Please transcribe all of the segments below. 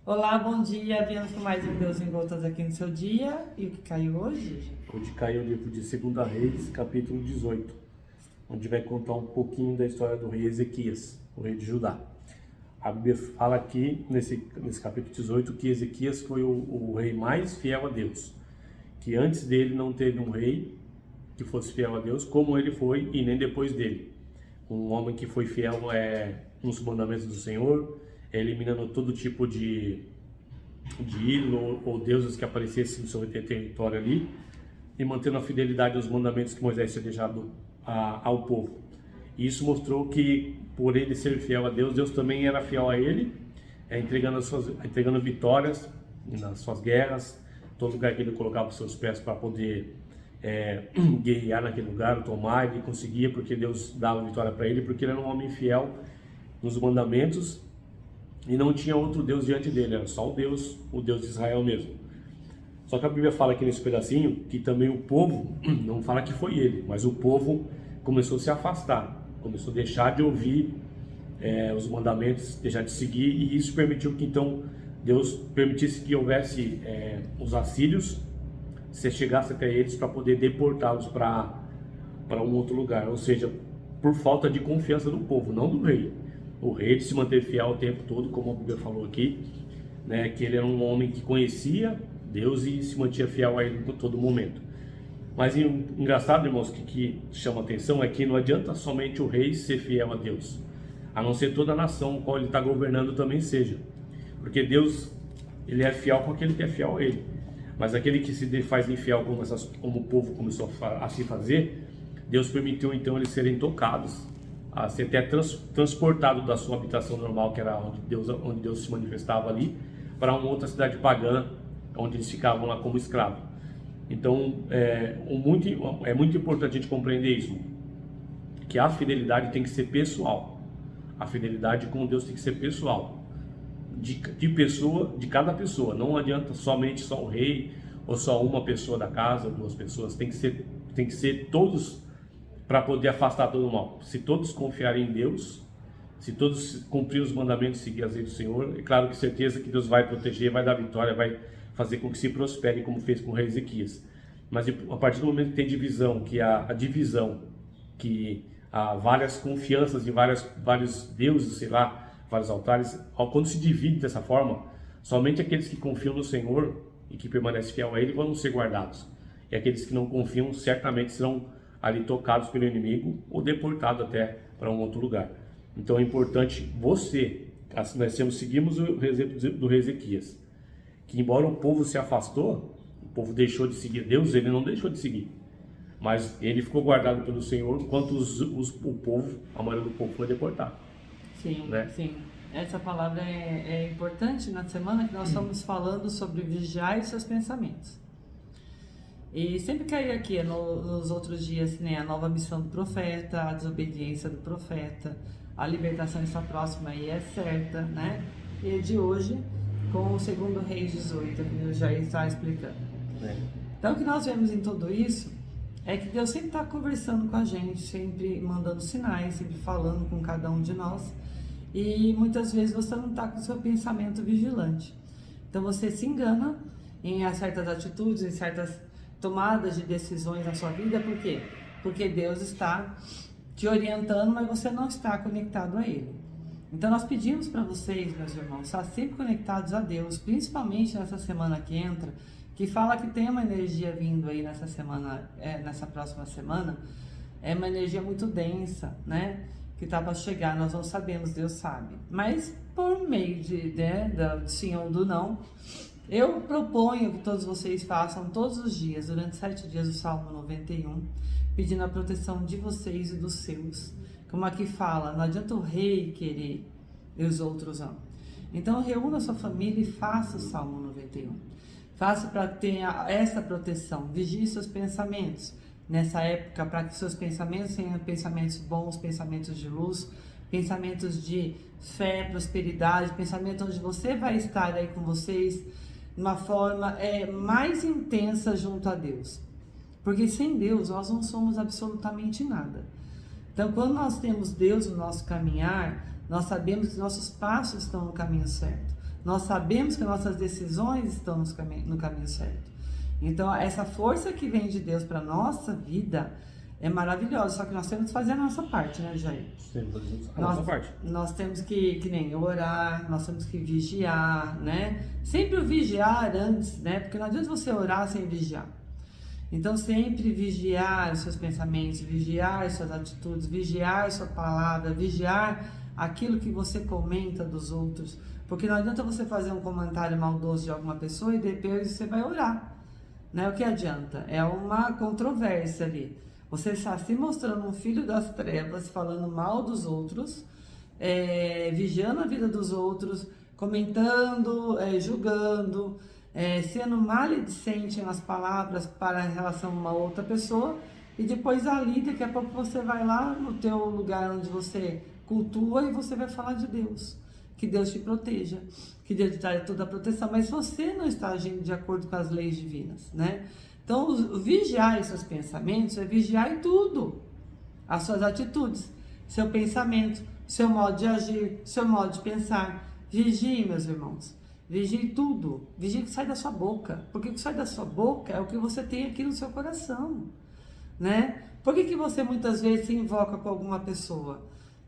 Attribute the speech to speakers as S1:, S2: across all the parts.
S1: Olá, bom dia. Viemos com mais um Deus em Gotas aqui no seu dia. E o que caiu hoje?
S2: Hoje caiu o livro de 2 Reis, capítulo 18, onde vai contar um pouquinho da história do rei Ezequias, o rei de Judá. A Bíblia fala aqui, nesse capítulo 18, que Ezequias foi o rei mais fiel a Deus, que antes dele não teve um rei que fosse fiel a Deus como ele foi, e nem depois dele. Um homem que foi fiel nos mandamentos do Senhor, eliminando todo tipo de ídolo ou deuses que aparecessem no seu território ali, e mantendo a fidelidade aos mandamentos que Moisés tinha deixado ao povo. E isso mostrou que, por ele ser fiel a Deus, Deus também era fiel a ele, entregando vitórias nas suas guerras, todo lugar que ele colocava os seus pés para poder guerrear naquele lugar, tomar, ele conseguia, porque Deus dava vitória para ele, porque ele era um homem fiel nos mandamentos e não tinha outro Deus diante dele, era só o Deus de Israel mesmo. Só que a Bíblia fala aqui nesse pedacinho que também o povo, não fala que foi ele, mas o povo começou a se afastar, começou a deixar de ouvir os mandamentos, deixar de seguir, e isso permitiu que então Deus permitisse que houvesse os assírios, se chegasse até eles para poder deportá-los para um outro lugar, ou seja, por falta de confiança do povo, não do rei. O rei se manteve fiel o tempo todo, como a Bíblia falou aqui, né, que ele era um homem que conhecia Deus e se mantinha fiel a ele em todo momento. Mas engraçado, irmãos, que chama atenção é que não adianta somente o rei ser fiel a Deus, a não ser toda a nação com qual ele está governando também seja, porque Deus, ele é fiel com aquele que é fiel a ele, mas aquele que se faz infiel como o povo começou a se fazer, Deus permitiu então eles serem tocados, a ser até transportado da sua habitação normal, que era onde Deus se manifestava ali, para uma outra cidade pagã, onde eles ficavam lá como escravos. Então, é muito importante a gente compreender isso, que a fidelidade tem que ser pessoal. A fidelidade com Deus tem que ser pessoal, de cada pessoa. Não adianta somente só o rei, ou só uma pessoa da casa, ou duas pessoas. Tem que ser todos, para poder afastar todo o mal. Se todos confiarem em Deus, se todos cumprirem os mandamentos e seguir as leis do Senhor, é claro que certeza que Deus vai proteger, vai dar vitória, vai fazer com que se prospere, como fez com o rei Ezequias. Mas a partir do momento que tem divisão, que a divisão, que há várias confianças em vários deuses, sei lá, vários altares, quando se divide dessa forma, somente aqueles que confiam no Senhor e que permanecem fiel a Ele vão ser guardados. E aqueles que não confiam certamente serão ali tocados pelo inimigo ou deportados até para um outro lugar. Então é importante nós seguimos o exemplo do rei Ezequias, que embora o povo se afastou, o povo deixou de seguir Deus, ele não deixou de seguir, mas ele ficou guardado pelo Senhor, enquanto a maioria do povo foi deportado.
S1: Sim,
S2: né?
S1: sim. Essa palavra é importante na semana que nós estamos falando sobre vigiar os seus pensamentos. E sempre cai aqui nos outros dias, né, a nova missão do profeta, a desobediência do profeta, a libertação está próxima e é certa, né? E é de hoje, com o 2 Reis 18, que eu já está explicando. Então, o que nós vemos em tudo isso é que Deus sempre está conversando com a gente, sempre mandando sinais, sempre falando com cada um de nós. E muitas vezes você não está com o seu pensamento vigilante. Então, você se engana em certas atitudes, em certas tomadas de decisões na sua vida. Por quê? Porque Deus está te orientando, mas você não está conectado a Ele. Então nós pedimos para vocês, meus irmãos, estar sempre conectados a Deus, principalmente nessa semana que entra, que fala que tem uma energia vindo aí nessa semana, nessa próxima semana, é uma energia muito densa, né? Que está para chegar, nós não sabemos, Deus sabe. Mas por meio do sim ou do não, eu proponho que todos vocês façam todos os dias, durante 7 dias, o Salmo 91, pedindo a proteção de vocês e dos seus. Como aqui fala, não adianta o rei querer e os outros não. Então reúna a sua família e faça o Salmo 91. Faça para que tenha essa proteção. Vigie seus pensamentos nessa época, para que seus pensamentos sejam pensamentos bons, pensamentos de luz, pensamentos de fé, prosperidade, pensamentos onde você vai estar aí com vocês de uma forma mais intensa junto a Deus. Porque sem Deus nós não somos absolutamente nada. Então, quando nós temos Deus no nosso caminhar, nós sabemos que nossos passos estão no caminho certo. nós sabemos que nossas decisões estão no caminho certo. Então, essa força que vem de Deus para nossa vida é maravilhosa, só que nós temos que fazer a nossa parte, né, Jair?
S2: Temos que fazer a nossa parte.
S1: Nós temos que nem orar, nós temos que vigiar, né? Sempre o vigiar antes, né? Porque não adianta você orar sem vigiar. Então, sempre vigiar os seus pensamentos, vigiar as suas atitudes, vigiar a sua palavra, vigiar aquilo que você comenta dos outros. Porque não adianta você fazer um comentário maldoso de alguma pessoa e depois você vai orar, né? O que adianta? É uma controvérsia ali. Você está se mostrando um filho das trevas, falando mal dos outros, vigiando a vida dos outros, comentando, julgando, sendo maledicente nas palavras para em relação a uma outra pessoa, e depois ali, daqui a pouco você vai lá no teu lugar onde você cultua e você vai falar de Deus, que Deus te proteja, que Deus te dá toda a proteção, mas você não está agindo de acordo com as leis divinas, né? Então, vigiar seus pensamentos é vigiar em tudo, as suas atitudes, seu pensamento, seu modo de agir, seu modo de pensar. Vigie, meus irmãos, vigie tudo, vigie o que sai da sua boca, porque o que sai da sua boca é o que você tem aqui no seu coração, né? Por que você muitas vezes se invoca com alguma pessoa,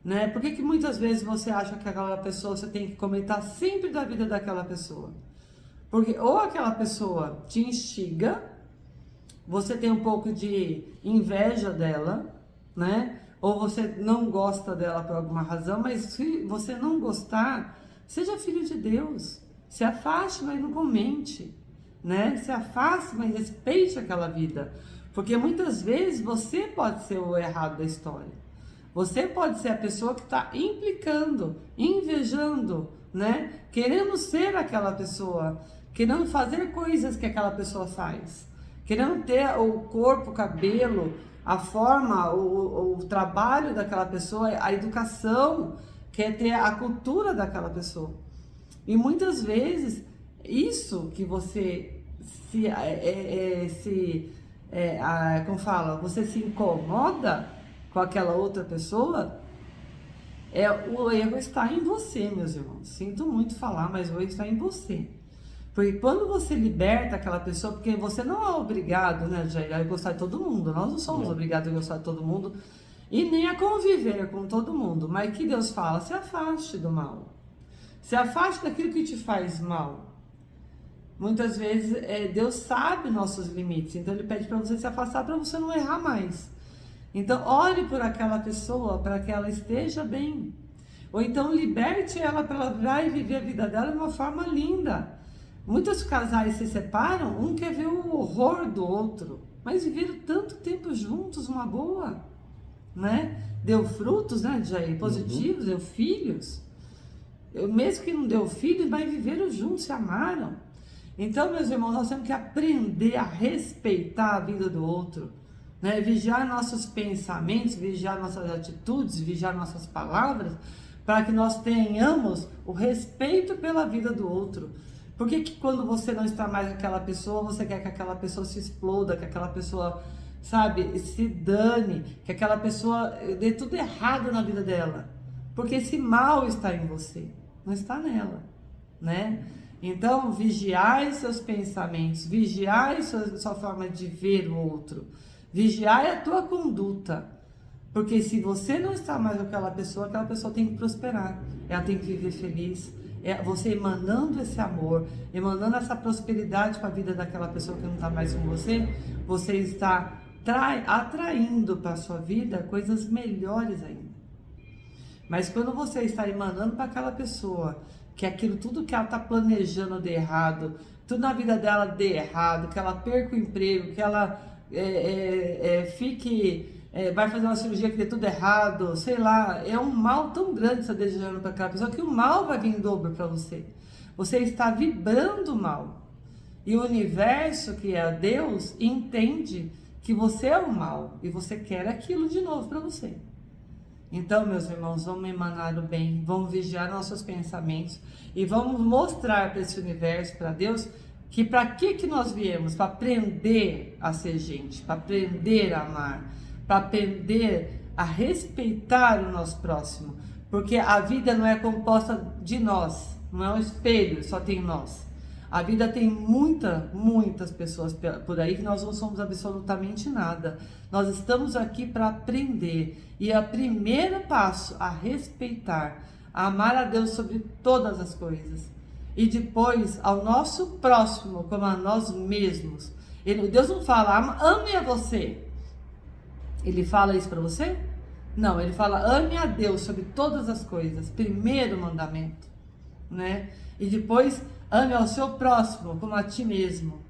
S1: né? Por que muitas vezes você acha que aquela pessoa você tem que comentar sempre da vida daquela pessoa? Porque ou aquela pessoa te instiga, você tem um pouco de inveja dela, né? Ou você não gosta dela por alguma razão, mas se você não gostar, seja filho de Deus. Se afaste, mas não comente, né? Se afaste, mas respeite aquela vida. Porque muitas vezes você pode ser o errado da história. Você pode ser a pessoa que está implicando, invejando, né? Querendo ser aquela pessoa, querendo fazer coisas que aquela pessoa faz. Querendo ter o corpo, o cabelo, a forma, o trabalho daquela pessoa, a educação, quer ter a cultura daquela pessoa. E muitas vezes, isso que você como fala, você se incomoda com aquela outra pessoa, o erro está em você, meus irmãos. Sinto muito falar, mas o erro está em você. Porque quando você liberta aquela pessoa, porque você não é obrigado, né, a gostar de todo mundo, nós não somos obrigados a gostar de todo mundo e nem a conviver com todo mundo, mas que Deus fala, se afaste do mal, se afaste daquilo que te faz mal. Muitas vezes Deus sabe nossos limites, então Ele pede para você se afastar para você não errar mais. Então ore por aquela pessoa para que ela esteja bem, ou então liberte ela para ela vai viver a vida dela de uma forma linda. Muitos casais se separam, um quer ver o horror do outro, mas viveram tanto tempo juntos, uma boa, né? Deu frutos, né, Jair? Positivos, deu filhos. Mesmo que não deu filhos, mas viveram juntos, se amaram. Então, meus irmãos, nós temos que aprender a respeitar a vida do outro, né? Vigiar nossos pensamentos, vigiar nossas atitudes, vigiar nossas palavras, para que nós tenhamos o respeito pela vida do outro. Por que quando você não está mais com aquela pessoa, você quer que aquela pessoa se exploda, que aquela pessoa, sabe, se dane, que aquela pessoa dê tudo errado na vida dela? Porque esse mal está em você, não está nela, né? Então, vigiai seus pensamentos, vigiai sua forma de ver o outro, vigiai a tua conduta. Porque se você não está mais com aquela pessoa tem que prosperar, ela tem que viver feliz. Você emanando esse amor, emanando essa prosperidade para a vida daquela pessoa que não está mais com você, você está atraindo para a sua vida coisas melhores ainda. Mas quando você está emanando para aquela pessoa, que aquilo, tudo que ela está planejando de errado, tudo na vida dela dê errado, que ela perca o emprego, que ela vai fazer uma cirurgia que dê tudo errado, sei lá, é um mal tão grande você desejando para aquela pessoa que o mal vai vir em dobro para você. Você está vibrando mal. E o universo, que é Deus, entende que você é o mal e você quer aquilo de novo para você. Então, meus irmãos, vamos emanar o bem, vamos vigiar nossos pensamentos e vamos mostrar para esse universo, para Deus, que para que nós viemos? Para aprender a ser gente, para aprender a amar, para aprender a respeitar o nosso próximo, porque a vida não é composta de nós, Não é um espelho, só tem nós. A vida tem muitas pessoas por aí que nós não somos absolutamente nada. Nós estamos aqui para aprender. E o primeiro passo a respeitar, a amar a Deus sobre todas as coisas. E depois ao nosso próximo como a nós mesmos. Deus não fala, ame a você. Ele fala isso para você? Não, ele fala, ame a Deus sobre todas as coisas. Primeiro mandamento, né? E depois, ame ao seu próximo como a ti mesmo.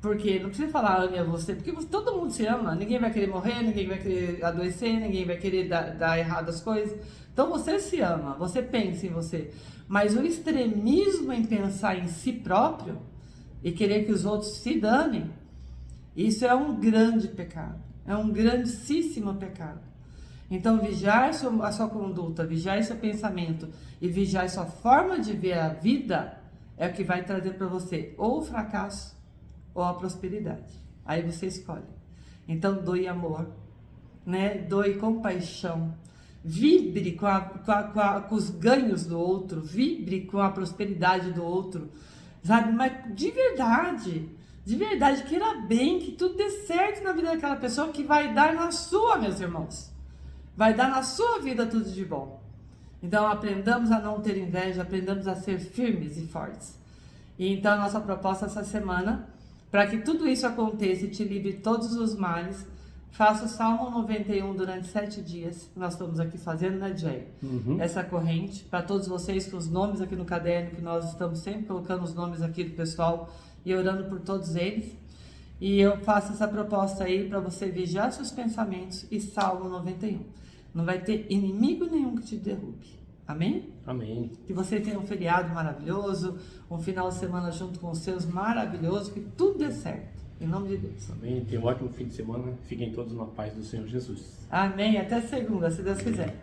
S1: Porque não precisa falar ame a você, porque todo mundo se ama. Ninguém vai querer morrer, ninguém vai querer adoecer, ninguém vai querer dar errado as coisas. Então você se ama, você pensa em você. Mas o extremismo em pensar em si próprio e querer que os outros se danem, isso é um grande pecado. É um grandíssimo pecado. Então, vigiar a sua conduta, vigiar seu pensamento e vigiar sua forma de ver a vida é o que vai trazer para você ou o fracasso ou a prosperidade. Aí você escolhe. Então, doe amor, né? Doe compaixão. Vibre com os ganhos do outro. Vibre com a prosperidade do outro. Sabe? Mas de verdade, queira bem, que tudo dê certo na vida daquela pessoa, que vai dar na sua, meus irmãos. Vai dar na sua vida tudo de bom. Então aprendamos a não ter inveja, aprendamos a ser firmes e fortes. E então a nossa proposta essa semana, para que tudo isso aconteça e te livre todos os males, faça o Salmo 91 durante 7 dias. Nós estamos aqui fazendo, né, Jay? Essa corrente, para todos vocês com os nomes aqui no caderno, que nós estamos sempre colocando os nomes aqui do pessoal e orando por todos eles. E eu faço essa proposta aí para você vigiar seus pensamentos e Salmo 91. Não vai ter inimigo nenhum que te derrube. Amém?
S2: Amém.
S1: Que você tenha um feriado maravilhoso, um final de semana junto com os seus maravilhoso, que tudo dê certo. Em nome de Deus.
S2: Amém. Tenha um ótimo fim de semana. Fiquem todos na paz do Senhor Jesus.
S1: Amém. Até segunda, se Deus quiser.